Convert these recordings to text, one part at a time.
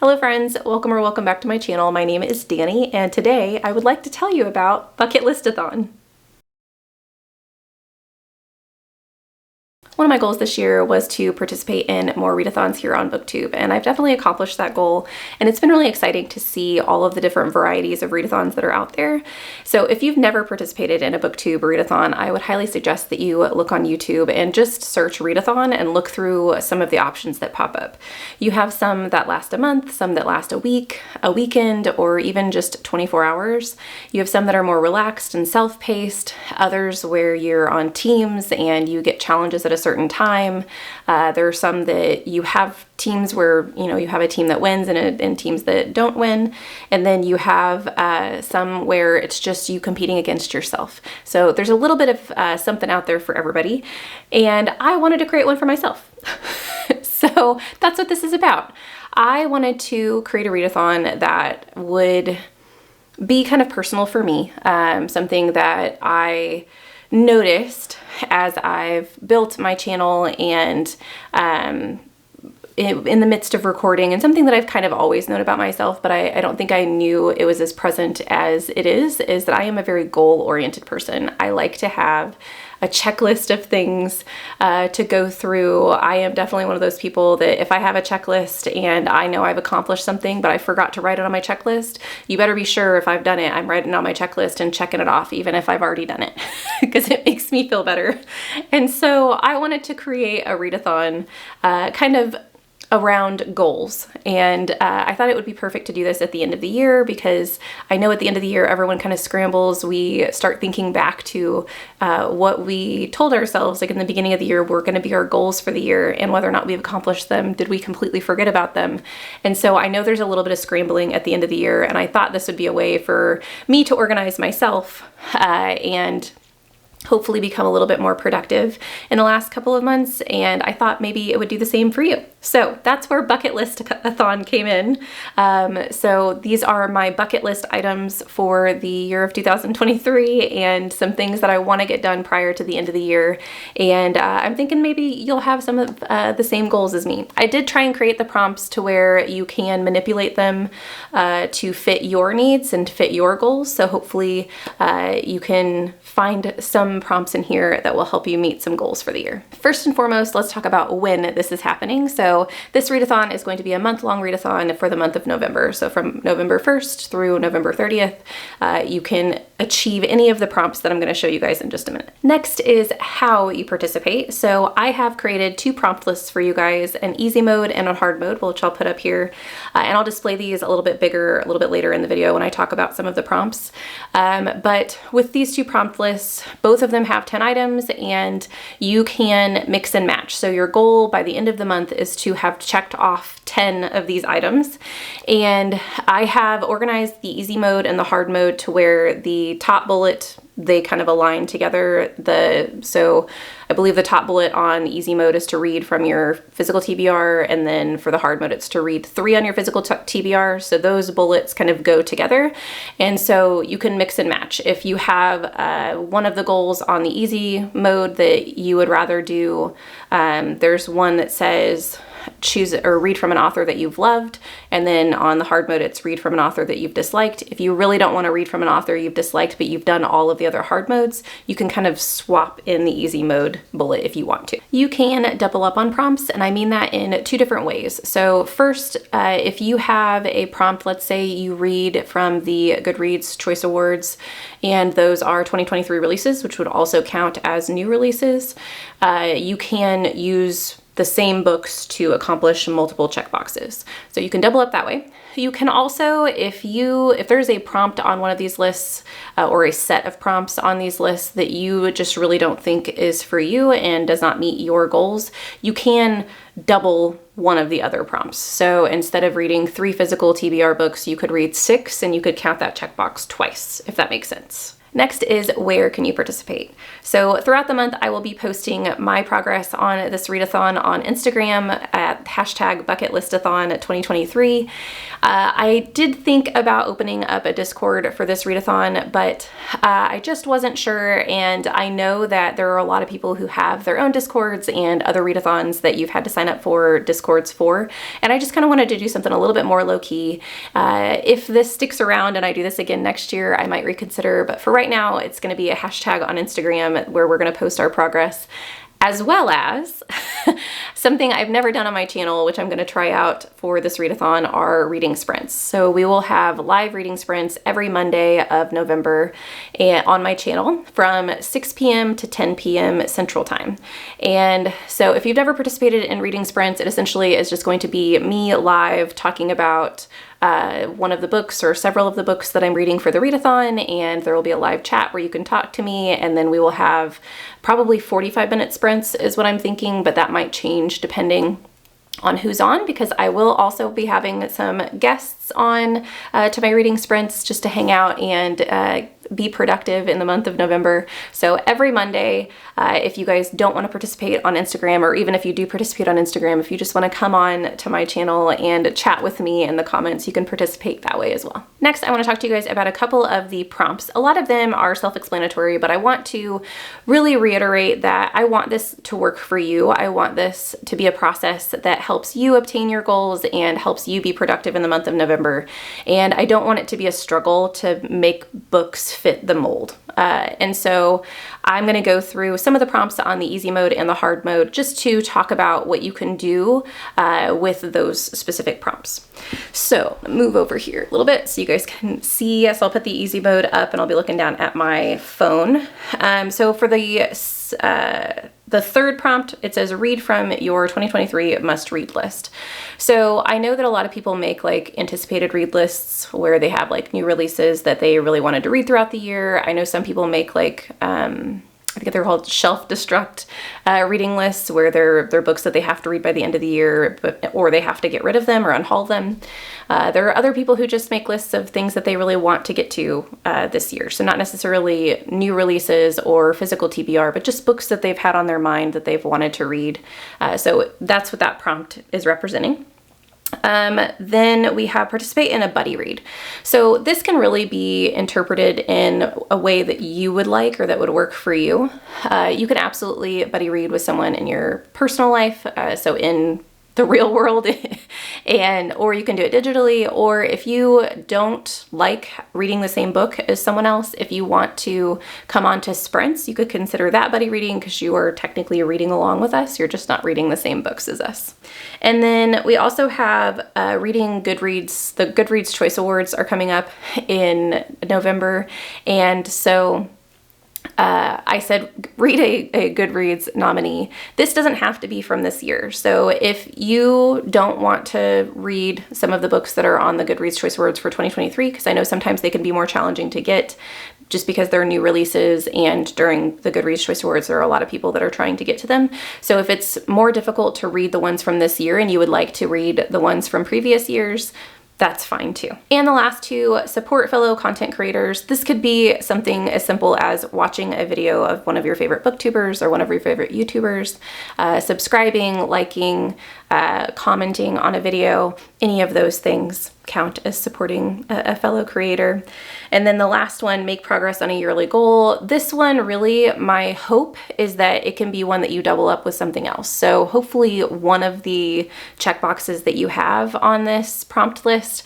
Hello friends, welcome or welcome back to my channel. My name is Danny, and today I would like to tell you about Bucket List-athon. One of my goals this year was to participate in more readathons here on booktube, and I've definitely accomplished that goal, and it's been really exciting to see all of the different varieties of readathons that are out there. So if you've never participated in a booktube readathon, I would highly suggest that you look on YouTube and just search readathon and look through some of the options that pop up. You have some that last a month, some that last a week, a weekend, or even just 24 hours. You have some that are more relaxed and self-paced, others where you're on teams and you get challenges at a certain time. There are some that you have teams where, you have a team that wins and teams that don't win. And then you have some where it's just you competing against yourself. So there's a little bit of something out there for everybody. And I wanted to create one for myself. So that's what this is about. I wanted to create a readathon that would be kind of personal for me. Something that I noticed as I've built my channel and in the midst of recording, and something that I've kind of always known about myself, but I don't think I knew it was as present as it is that I am a very goal-oriented person. I like to have a checklist of things to go through. I am definitely one of those people that if I have a checklist and I know I've accomplished something, but I forgot to write it on my checklist, you better be sure if I've done it, I'm writing it on my checklist and checking it off, even if I've already done it, because it makes me feel better. And so I wanted to create a readathon kind of around goals. And I thought it would be perfect to do this at the end of the year, because I know at the end of the year, everyone kind of scrambles. We start thinking back to what we told ourselves, like in the beginning of the year, were going to be our goals for the year, and whether or not we've accomplished them. Did we completely forget about them? And so I know there's a little bit of scrambling at the end of the year, and I thought this would be a way for me to organize myself and hopefully become a little bit more productive in the last couple of months, and I thought maybe it would do the same for you. So that's where Bucket List-athon came in. So these are my bucket list items for the year of 2023, and some things that I want to get done prior to the end of the year. And I'm thinking maybe you'll have some of the same goals as me. I did try and create the prompts to where you can manipulate them to fit your needs and to fit your goals. So hopefully you can find some prompts in here that will help you meet some goals for the year. First and foremost, let's talk about when this is happening. So this readathon is going to be a month-long readathon for the month of November. So from November 1st through November 30th, you can achieve any of the prompts that I'm going to show you guys in just a minute. Next is how you participate. So I have created two prompt lists for you guys, an easy mode and a hard mode, which I'll put up here. And I'll display these a little bit bigger, a little bit later in the video when I talk about some of the prompts. But with these two prompt lists, both of them have 10 items, and you can mix and match. So your goal by the end of the month is to have checked off 10 of these items. And I have organized the easy mode and the hard mode to where the top bullet, they kind of align together. So I believe the top bullet on easy mode is to read from your physical TBR, and then for the hard mode, it's to read 3 on your physical TBR. So those bullets kind of go together. And so you can mix and match. If you have one of the goals on the easy mode that you would rather do, there's one that says choose or read from an author that you've loved, and then on the hard mode it's read from an author that you've disliked. If you really don't want to read from an author you've disliked, but you've done all of the other hard modes, you can kind of swap in the easy mode bullet if you want to. You can double up on prompts, and I mean that in 2 different ways. So first, if you have a prompt, let's say you read from the Goodreads Choice Awards, and those are 2023 releases, which would also count as new releases, you can use the same books to accomplish multiple checkboxes. So you can double up that way. You can also, if there's a prompt on one of these lists or a set of prompts on these lists that you just really don't think is for you and does not meet your goals, you can double one of the other prompts. So instead of reading 3 physical TBR books, you could read 6, and you could count that checkbox twice, if that makes sense. Next is where can you participate? So throughout the month, I will be posting my progress on this readathon on Instagram at hashtag #BucketList-athon 2023. I did think about opening up a Discord for this readathon, but I just wasn't sure, and I know that there are a lot of people who have their own Discords and other readathons that you've had to sign up for Discords for, and I just kind of wanted to do something a little bit more low-key. If this sticks around and I do this again next year, I might reconsider, but for right now, it's going to be a hashtag on Instagram where we're going to post our progress, as well as something I've never done on my channel, which I'm going to try out for this readathon, are reading sprints. So we will have live reading sprints every Monday of November on my channel from 6 p.m. to 10 p.m. Central Time. And so if you've never participated in reading sprints, it essentially is just going to be me live talking about one of the books or several of the books that I'm reading for the readathon, and there will be a live chat where you can talk to me, and then we will have probably 45-minute sprints is what I'm thinking, but that might change depending on who's on, because I will also be having some guests on to my reading sprints just to hang out and be productive in the month of November. So every Monday, if you guys don't want to participate on Instagram, or even if you do participate on Instagram, if you just want to come on to my channel and chat with me in the comments, you can participate that way as well. Next, I want to talk to you guys about a couple of the prompts. A lot of them are self-explanatory, but I want to really reiterate that I want this to work for you. I want this to be a process that helps you obtain your goals and helps you be productive in the month of November. And I don't want it to be a struggle to make books fit the mold. And so I'm going to go through some of the prompts on the easy mode and the hard mode just to talk about what you can do with those specific prompts. So move over here a little bit so you guys can see. So I'll put the easy mode up and I'll be looking down at my phone. So for the third prompt, it says read from your 2023 must read list. So I know that a lot of people make like anticipated read lists where they have like new releases that they really wanted to read throughout the year. I know some people make like, I think they're called shelf destruct reading lists, where they're books that they have to read by the end of the year, or they have to get rid of them or unhaul them. There are other people who just make lists of things that they really want to get to this year. So not necessarily new releases or physical TBR, but just books that they've had on their mind that they've wanted to read. So that's what that prompt is representing. Then we have participate in a buddy read. So this can really be interpreted in a way that you would like or that would work for you. You can absolutely buddy read with someone in your personal life, so in the real world, or you can do it digitally, or if you don't like reading the same book as someone else, if you want to come on to sprints, you could consider that buddy reading because you are technically reading along with us. You're just not reading the same books as us. And then we also have reading Goodreads. The Goodreads Choice Awards are coming up in November, and so I said read a Goodreads nominee. This doesn't have to be from this year. So if you don't want to read some of the books that are on the Goodreads Choice Awards for 2023, because I know sometimes they can be more challenging to get just because they're new releases, and during the Goodreads Choice Awards there are a lot of people that are trying to get to them. So if it's more difficult to read the ones from this year and you would like to read the ones from previous years, that's fine too. And the last two, support fellow content creators. This could be something as simple as watching a video of one of your favorite booktubers or one of your favorite YouTubers, subscribing, liking, commenting on a video. Any of those things count as supporting a fellow creator. And then the last one, make progress on a yearly goal. This one, really, my hope is that it can be one that you double up with something else. So hopefully one of the checkboxes that you have on this prompt list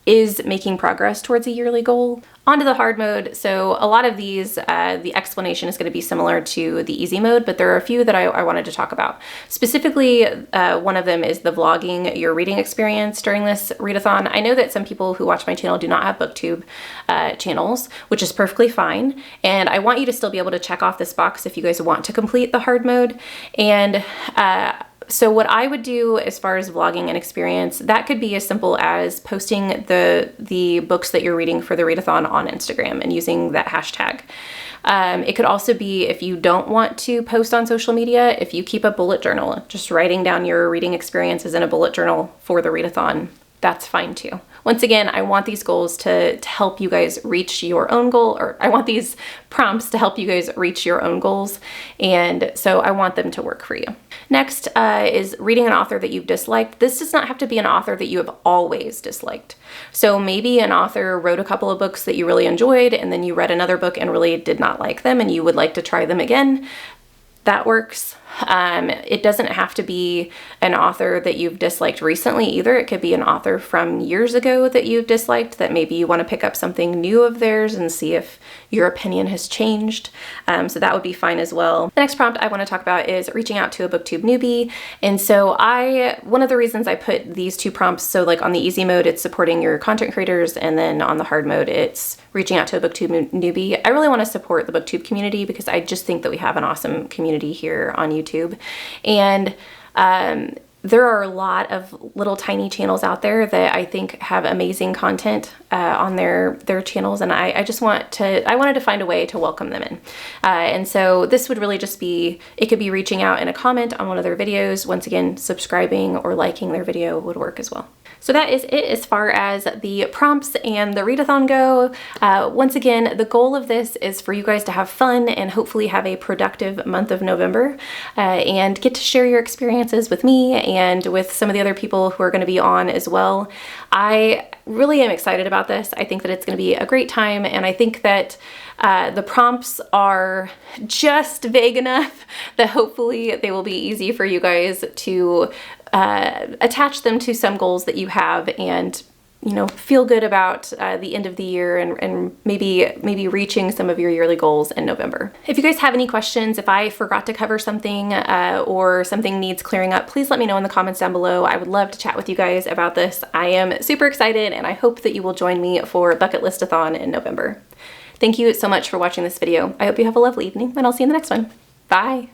is making progress towards a yearly goal. Onto the hard mode. So a lot of these, the explanation is going to be similar to the easy mode, but there are a few that I wanted to talk about. Specifically, one of them is the vlogging your reading experience during this readathon. I know that some people who watch my channel do not have booktube channels, which is perfectly fine. And I want you to still be able to check off this box if you guys want to complete the hard mode. And so what I would do as far as vlogging an experience, that could be as simple as posting the books that you're reading for the readathon on Instagram and using that hashtag. It could also be, if you don't want to post on social media, if you keep a bullet journal, just writing down your reading experiences in a bullet journal for the readathon. that's fine too. Once again, I want these goals to help you guys reach your own goal, or I want these prompts to help you guys reach your own goals, and so I want them to work for you. Next is reading an author that you've disliked. This does not have to be an author that you have always disliked. So maybe an author wrote a couple of books that you really enjoyed, and then you read another book and really did not like them, and you would like to try them again. That works. It doesn't have to be an author that you've disliked recently either. It could be an author from years ago that you've disliked that maybe you want to pick up something new of theirs and see if your opinion has changed. So that would be fine as well. The next prompt I want to talk about is reaching out to a booktube newbie. And so one of the reasons I put these two prompts, so like on the easy mode, it's supporting your content creators, and then on the hard mode, it's reaching out to a booktube newbie. I really want to support the booktube community because I just think that we have an awesome community here on YouTube. And there are a lot of little tiny channels out there that I think have amazing content on their channels, and I wanted to find a way to welcome them in. And so this would really just be, it could be reaching out in a comment on one of their videos. Once again, subscribing or liking their video would work as well. So that is it as far as the prompts and the readathon go. Once again, the goal of this is for you guys to have fun and hopefully have a productive month of November and get to share your experiences with me and with some of the other people who are going to be on as well. I really am excited about this. I think that it's going to be a great time, and I think that the prompts are just vague enough that hopefully they will be easy for you guys to attach them to some goals that you have, and feel good about the end of the year and maybe reaching some of your yearly goals in November. If you guys have any questions, if I forgot to cover something or something needs clearing up, please let me know in the comments down below. I would love to chat with you guys about this. I am super excited, and I hope that you will join me for Bucket List-athon in November. Thank you so much for watching this video. I hope you have a lovely evening, and I'll see you in the next one. Bye.